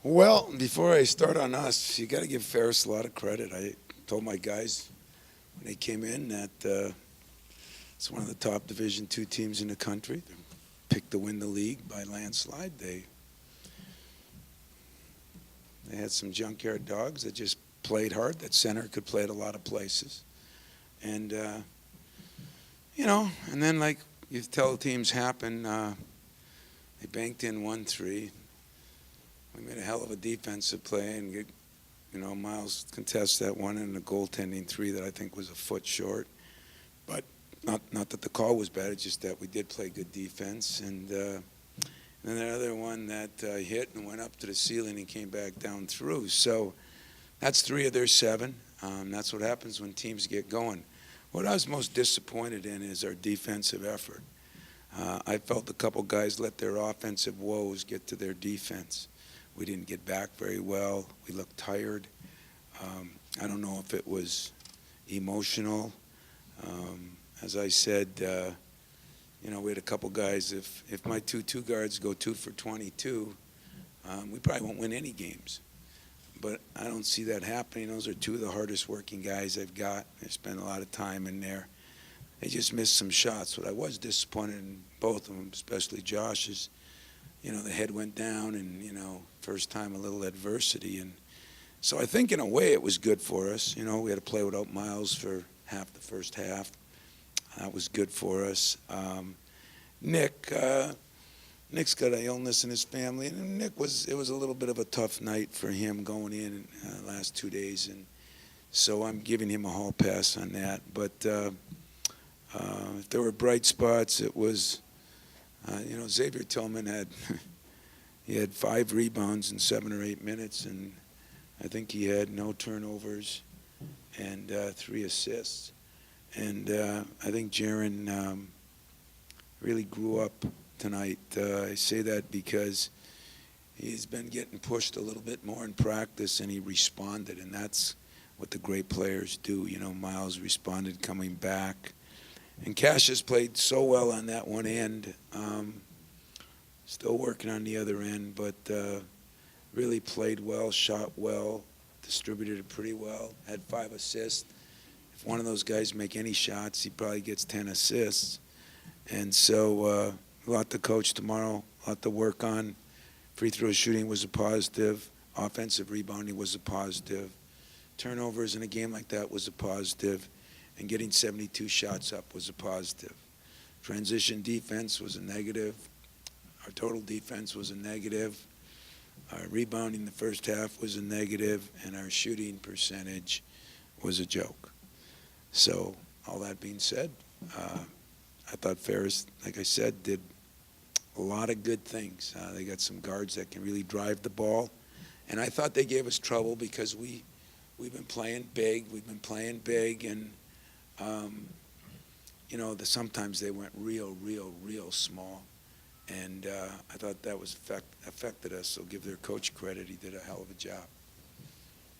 Well, before I start on us, you got to give Ferris a lot of credit. I told my guys when they came in that it's one of the top Division II teams in the country. They're picked to win the league by landslide. They had some junkyard dogs that just played hard. That center could play at a lot of places, and and then like you tell teams happen. They banked in 1-3. We made a hell of a defensive play and Miles contests that one and a goaltending three that I think was a foot short. But not that the call was bad, it's just that we did play good defense. And then the other one that hit and went up to the ceiling and came back down through. So that's 3 of their 7. That's what happens when teams get going. What I was most disappointed in is our defensive effort. I felt a couple guys let their offensive woes get to their defense. We didn't get back very well. We looked tired. I don't know if it was emotional. As I said, we had a couple guys. If my two guards go 2 for 22, we probably won't win any games. But I don't see that happening. Those are 2 of the hardest working guys I've got. I spent a lot of time in there. They just missed some shots. What I was disappointed in both of them, especially Josh's, the head went down and, first time a little adversity. And so I think in a way it was good for us. We had to play without Miles for half the first half. That was good for us. Nick's got an illness in his family. And it was a little bit of a tough night for him going in the last 2 days. And so I'm giving him a hall pass on that. But if there were bright spots, it was, Xavier Tillman had 5 rebounds in 7 or 8 minutes, and I think he had no turnovers and 3 assists. And I think Jaron really grew up tonight. I say that because he's been getting pushed a little bit more in practice, and he responded, and that's what the great players do. Miles responded coming back. And Cassius played so well on that one end. Still working on the other end, but really played well, shot well, distributed it pretty well, had 5 assists. If one of those guys make any shots, he probably gets 10 assists. And so a lot to coach tomorrow, a lot to work on. Free throw shooting was a positive. Offensive rebounding was a positive. Turnovers in a game like that was a positive. And getting 72 shots up was a positive. Transition defense was a negative. Our total defense was a negative. Our rebounding the first half was a negative, and our shooting percentage was a joke. So all that being said, I thought Ferris, like I said, did a lot of good things. They got some guards that can really drive the ball. And I thought they gave us trouble because we've been playing big. And sometimes they went real small. And I thought that was affected us, so give their coach credit. He did a hell of a job.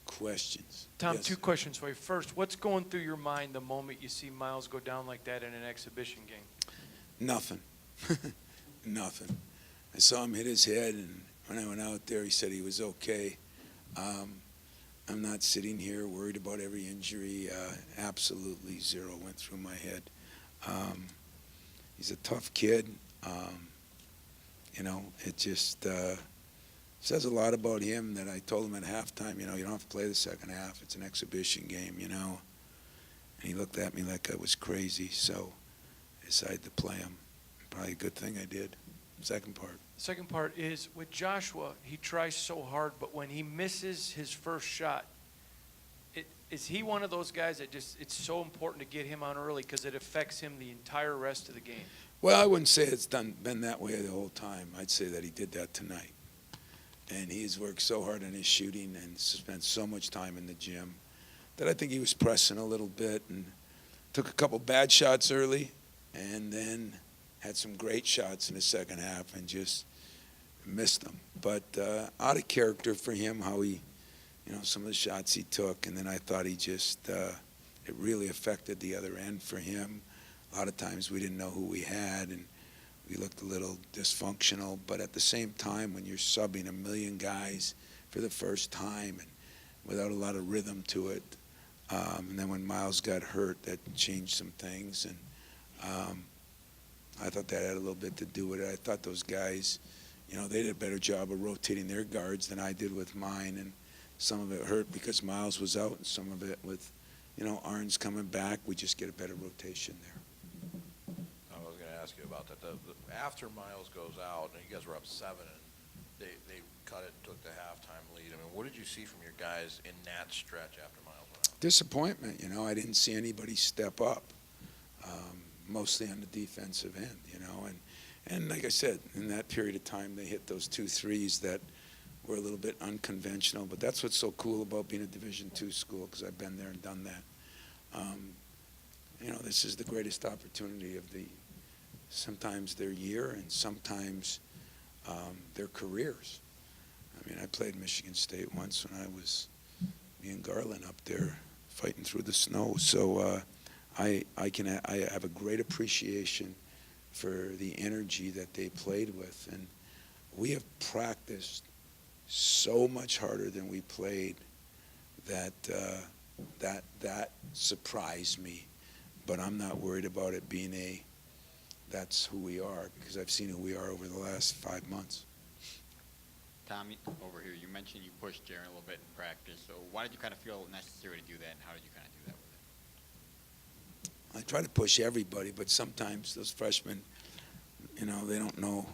Questions? Tom, Yes. 2 questions for you. First, what's going through your mind the moment you see Miles go down like that in an exhibition game? Nothing. Nothing. I saw him hit his head, and when I went out there, he said he was okay. I'm not sitting here worried about every injury. Absolutely zero went through my head. He's a tough kid. It just says a lot about him that I told him at halftime, you don't have to play the second half. It's an exhibition game, And he looked at me like I was crazy, so I decided to play him. Probably a good thing I did. Second part. Second part is with Joshua, he tries so hard, but when he misses his first shot, is he one of those guys that it's so important to get him on early because it affects him the entire rest of the game? Well, I wouldn't say it's been that way the whole time. I'd say that he did that tonight. And he's worked so hard on his shooting and spent so much time in the gym that I think he was pressing a little bit and took a couple bad shots early and then had some great shots in the second half and just missed them. But out of character for him, how he, some of the shots he took. And then I thought he just, it really affected the other end for him. A lot of times we didn't know who we had, and we looked a little dysfunctional. But at the same time, when you're subbing a million guys for the first time and without a lot of rhythm to it. And then when Miles got hurt, that changed some things. And I thought that had a little bit to do with it. I thought those guys, they did a better job of rotating their guards than I did with mine. And some of it hurt because Miles was out, and some of it with, Arns coming back. We just get a better rotation there. I was going to ask you about that. After Miles goes out, and you guys were up 7, and they cut it and took the halftime lead. I mean, what did you see from your guys in that stretch after Miles went out? Disappointment. I didn't see anybody step up, mostly on the defensive end. And like I said, in that period of time, they hit those 2 threes that were a little bit unconventional. But that's what's so cool about being a Division II school, because I've been there and done that. This is the greatest opportunity of sometimes their year and sometimes their careers. I mean, I played Michigan State once when I was me and Garland up there fighting through the snow. So I have a great appreciation for the energy that they played with, and we have practiced so much harder than we played that that surprised me. But I'm not worried about it being that's who we are, because I've seen who we are over the last 5 months. Tommy, over here, you mentioned you pushed Jaron a little bit in practice. So why did you kind of feel necessary to do that, and how did you kind of do that with it? I try to push everybody, but sometimes those freshmen, they don't know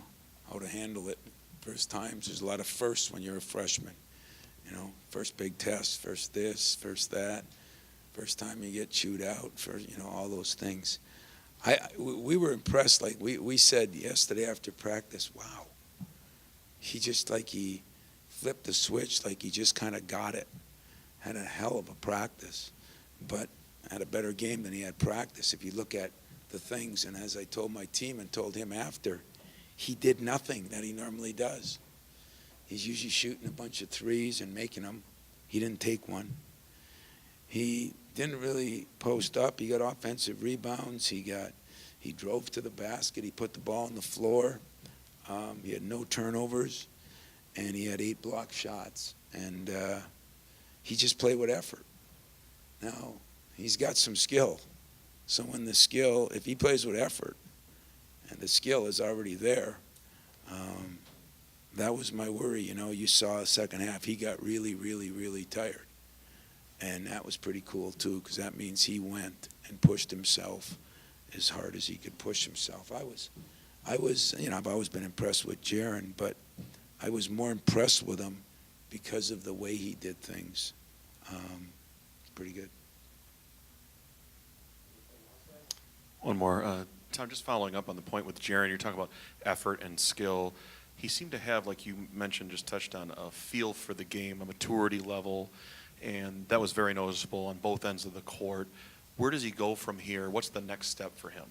how to handle it. First times, there's a lot of firsts when you're a freshman. First big test, first this, first that, first time you get chewed out, all those things. We were impressed. Like we said yesterday after practice, wow. He flipped the switch, like he just kind of got it. Had a hell of a practice, but had a better game than he had practice. If you look at the things, and as I told my team and told him after, he did nothing that he normally does. He's usually shooting a bunch of threes and making them. He didn't take one. He didn't really post up. He got offensive rebounds. He drove to the basket. He put the ball on the floor. He had no turnovers, and he had 8 block shots. And he just played with effort. Now, he's got some skill. So when if he plays with effort, and the skill is already there, that was my worry. You saw the second half, he got really, really, really tired. And that was pretty cool, too, because that means he went and pushed himself as hard as he could push himself. I've always been impressed with Jaron, but I was more impressed with him because of the way he did things. Pretty good. One more. Tom, just following up on the point with Jaron, you're talking about effort and skill. He seemed to have, like you mentioned, just touched on, a feel for the game, a maturity level, and that was very noticeable on both ends of the court. Where does he go from here? What's the next step for him?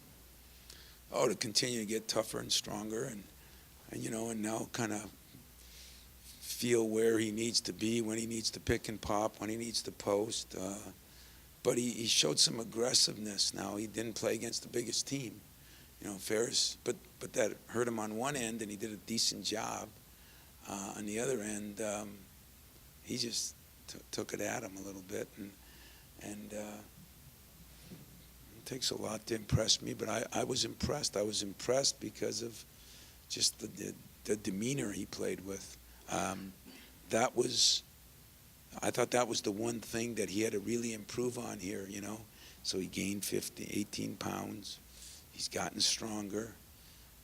To continue to get tougher and stronger, and now kind of feel where he needs to be, when he needs to pick and pop, when he needs to post. But he showed some aggressiveness now. He didn't play against the biggest team, Ferris, but that hurt him on one end, and he did a decent job. On the other end, he just took it at him a little bit, and it takes a lot to impress me, but I was impressed. I was impressed because of just the demeanor he played with. I thought that was the one thing that he had to really improve on here, So he gained 18 pounds. He's gotten stronger.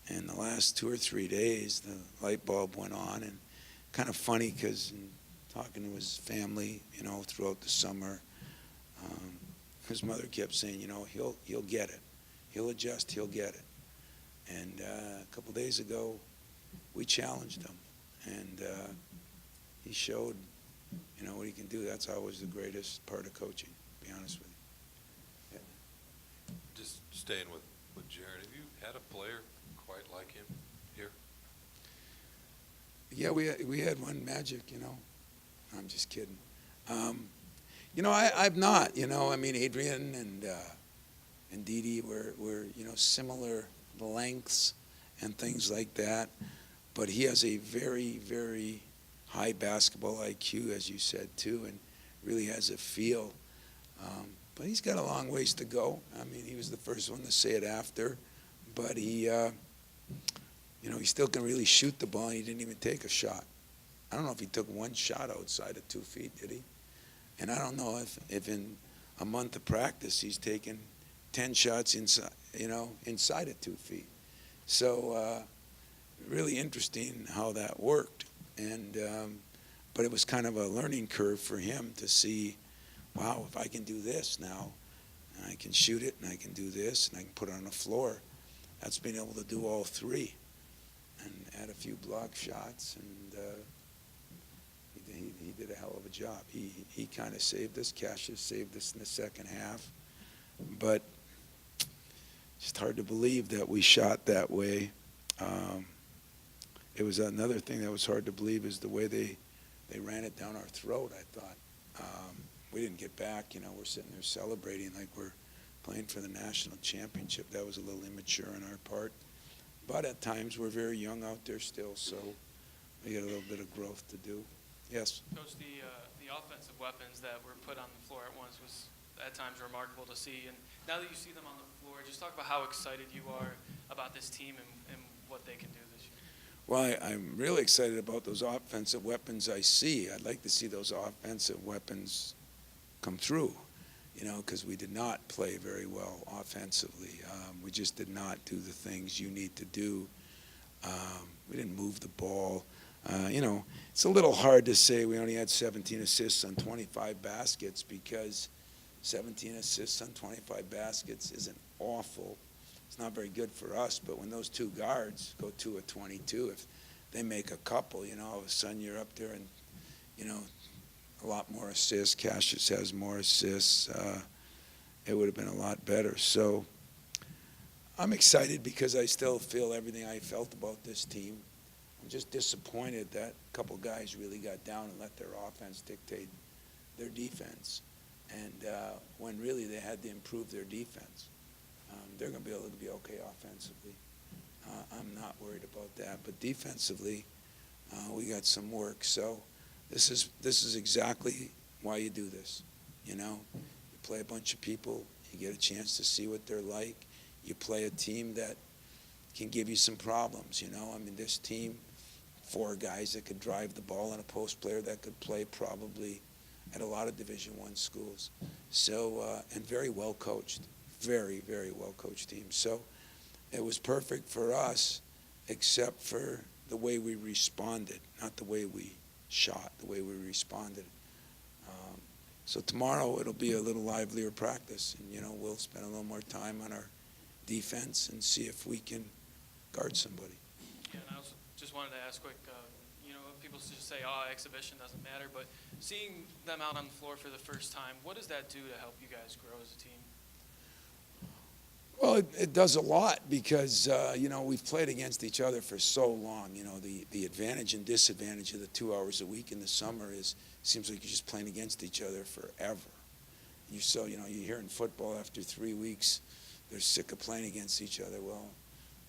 And the last 2 or 3 days, the light bulb went on. And kind of funny because talking to his family, throughout the summer, his mother kept saying, he'll get it. He'll adjust, he'll get it. And a couple days ago, we challenged him. And he showed, what he can do. That's always the greatest part of coaching, to be honest with you. Yeah. Just staying with Jaron, have you had a player quite like him here? Yeah, we had one, Magic, I'm just kidding. I've not, Adrian and Didi were similar lengths and things like that. But he has a very, very high basketball IQ, as you said, too, and really has a feel. But he's got a long ways to go. I mean, he was the first one to say it after, but he still can really shoot the ball. He didn't even take a shot. I don't know if he took one shot outside of 2 feet, did he? And I don't know if in a month of practice he's taken 10 shots inside of 2 feet. So really interesting how that worked. And but it was kind of a learning curve for him to see, wow, if I can do this now, and I can shoot it, and I can do this, and I can put it on the floor. That's being able to do all three and add a few block shots, and he did a hell of a job. He kind of saved us. Cassius saved us in the second half. But it's hard to believe that we shot that way. It was another thing that was hard to believe is the way they ran it down our throat, I thought. We didn't get back. We're sitting there celebrating like we're playing for the national championship. That was a little immature on our part. But at times we're very young out there still, so we got a little bit of growth to do. Yes? Coach, the offensive weapons that were put on the floor at once was at times remarkable to see. And now that you see them on the floor, just talk about how excited you are about this team and what they can do this year. Well, I'm really excited about those offensive weapons I see. I'd like to see those offensive weapons come through, because we did not play very well offensively. We just did not do the things you need to do. We didn't move the ball. It's a little hard to say we only had 17 assists on 25 baskets because 17 assists on 25 baskets isn't awful. It's not very good for us, but when those two guards go 2 of 22, if they make a couple, all of a sudden you're up there and, a lot more assists. Cassius has more assists. It would have been a lot better. So I'm excited because I still feel everything I felt about this team. I'm just disappointed that a couple guys really got down and let their offense dictate their defense. And when really they had to improve their defense. They're going to be able to be okay offensively. I'm not worried about that. But defensively, we got some work. So this is exactly why you do this. You play a bunch of people. You get a chance to see what they're like. You play a team that can give you some problems. This team, 4 guys that could drive the ball and a post player that could play probably at a lot of Division I schools. So, and very well coached. Very, very well coached team. So it was perfect for us, except for the way we responded, not the way we shot, the way we responded. So tomorrow it'll be a little livelier practice, and we'll spend a little more time on our defense and see if we can guard somebody. Yeah, and I also just wanted to ask quick, people just say, exhibition doesn't matter, but seeing them out on the floor for the first time, what does that do to help you guys grow as a team? Well, it does a lot because, we've played against each other for so long. The advantage and disadvantage of the 2 hours a week in the summer seems like you're just playing against each other forever. You hear in football after 3 weeks, they're sick of playing against each other. Well,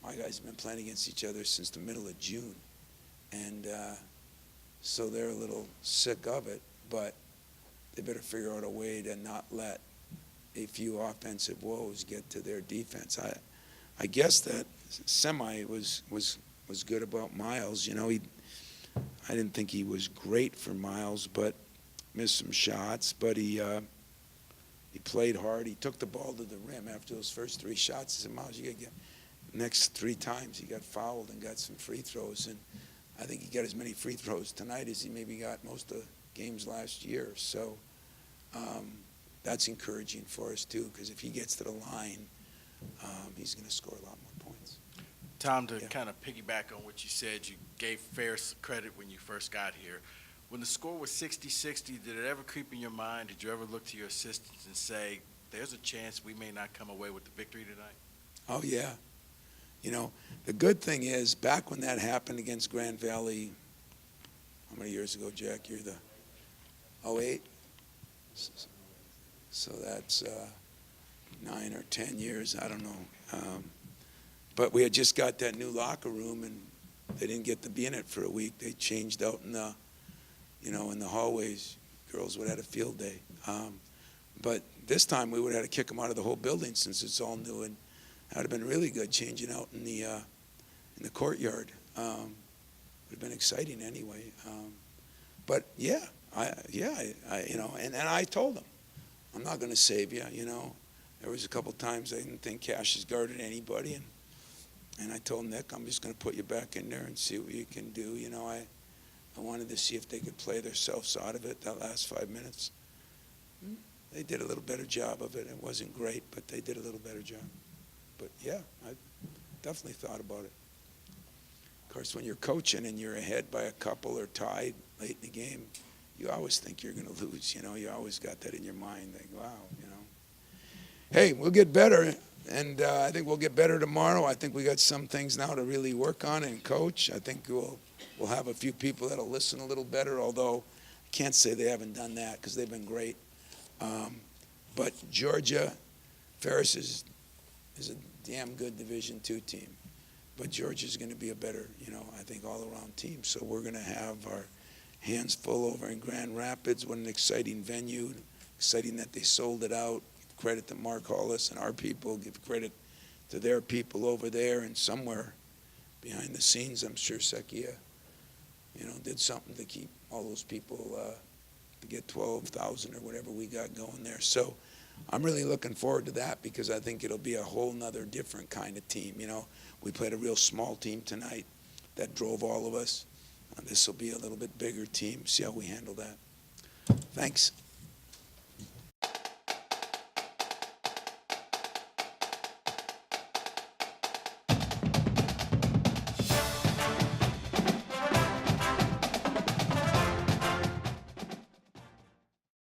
my guys have been playing against each other since the middle of June. And so they're a little sick of it, but they better figure out a way to not let a few offensive woes get to their defense. I guess that semi was good about Miles. I didn't think he was great for Miles, but missed some shots. But he played hard. He took the ball to the rim after those first 3 shots. I said, Miles, you got to get next 3 times. He got fouled and got some free throws, and I think he got as many free throws tonight as he maybe got most of the games last year. So. That's encouraging for us, too, because if he gets to the line, he's going to score a lot more points. Tom, to kind of piggyback on what you said, you gave Ferris credit when you first got here. When the score was 60-60, did it ever creep in your mind? Did you ever look to your assistants and say, there's a chance we may not come away with the victory tonight? Oh, yeah. The good thing is, back when that happened against Grand Valley, how many years ago, Jack? You're the 08? So that's 9 or 10 years, I don't know. But we had just got that new locker room, and they didn't get to be in it for a week. They changed out in the in the hallways, girls would have had a field day. But this time we would have had to kick them out of the whole building since it's all new, and that would have been really good changing out in the courtyard. Would have been exciting anyway. But yeah, and I told them, I'm not going to save you. There was a couple times I didn't think Cassius guarded anybody, and I told Nick, I'm just going to put you back in there and see what you can do. I wanted to see if they could play themselves out of it that last 5 minutes. They did a little better job of it. It wasn't great, but they did a little better job. But yeah, I definitely thought about it. Of course, when you're coaching and you're ahead by a couple or tied late in the game, you always think you're going to lose. You always got that in your mind. Like, wow, Hey, we'll get better, and I think we'll get better tomorrow. I think we got some things now to really work on and coach. I think we'll have a few people that'll listen a little better, although I can't say they haven't done that because they've been great. But Georgia, Ferris is a damn good Division II team. But Georgia's going to be a better, I think, all-around team. So we're going to have our hands full over in Grand Rapids. What an exciting venue. Exciting that they sold it out. Give credit to Mark Hollis and our people. Give credit to their people over there. And somewhere behind the scenes, I'm sure Sekia, did something to keep all those people to get 12,000 or whatever we got going there. So I'm really looking forward to that because I think it'll be a whole nother different kind of team. We played a real small team tonight that drove all of us. This will be a little bit bigger team. See how we handle that. Thanks.